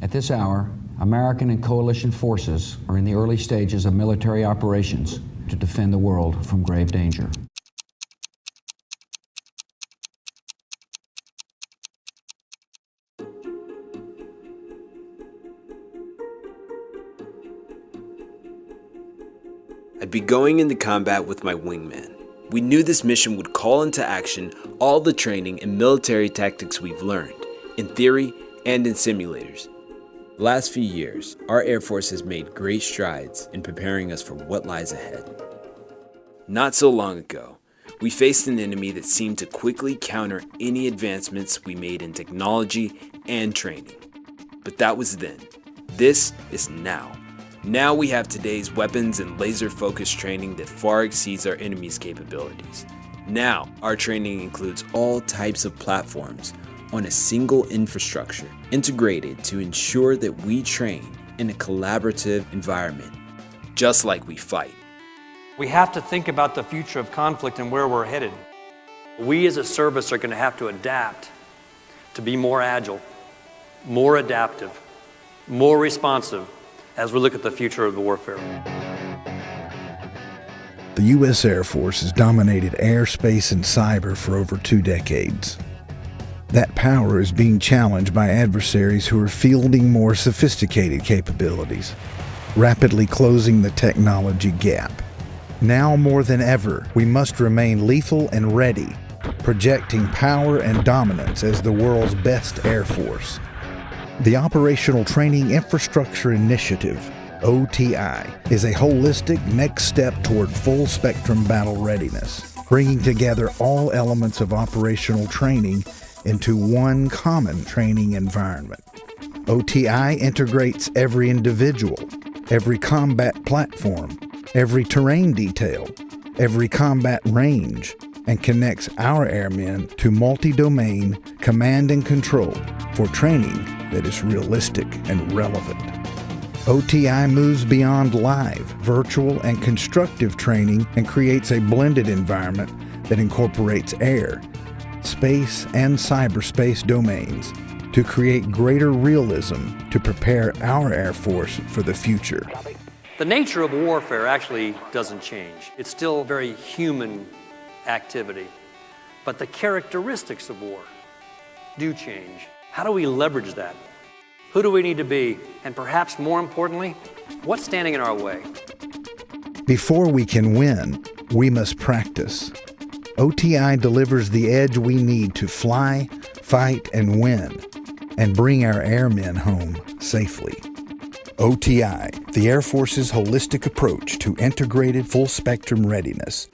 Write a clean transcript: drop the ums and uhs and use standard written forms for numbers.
At this hour, American and coalition forces are in the early stages of military operations to defend the world from grave danger. I'd be going into combat with my wingman. We knew this mission would call into action all the training and military tactics we've learned, in theory and in simulators. The last few years, our Air Force has made great strides in preparing us for what lies ahead. Not so long ago, we faced an enemy that seemed to quickly counter any advancements we made in technology and training. But that was then. This is now. Now we have today's weapons and laser-focused training that far exceeds our enemy's capabilities. Now, our training includes all types of platforms on a single infrastructure, integrated to ensure that we train in a collaborative environment, just like we fight. We have to think about the future of conflict and where we're headed. We as a service are going to have to adapt to be more agile, more adaptive, more responsive as we look at the future of the warfare. The U.S. Air Force has dominated airspace and cyber for over 2 decades. That power is being challenged by adversaries who are fielding more sophisticated capabilities, rapidly closing the technology gap. Now more than ever, we must remain lethal and ready, projecting power and dominance as the world's best Air Force. The Operational Training Infrastructure Initiative, OTI, is a holistic next step toward full-spectrum battle readiness, bringing together all elements of operational training into one common training environment. OTI integrates every individual, every combat platform, every terrain detail, every combat range, and connects our airmen to multi-domain command and control for training that is realistic and relevant. OTI moves beyond live, virtual, and constructive training and creates a blended environment that incorporates air, space, and cyberspace domains to create greater realism to prepare our Air Force for the future. The nature of warfare actually doesn't change. It's still a very human activity. But the characteristics of war do change. How do we leverage that? Who do we need to be? And perhaps more importantly, what's standing in our way? Before we can win, we must practice. OTI delivers the edge we need to fly, fight, and win, and bring our airmen home safely. OTI, the Air Force's holistic approach to integrated full-spectrum readiness.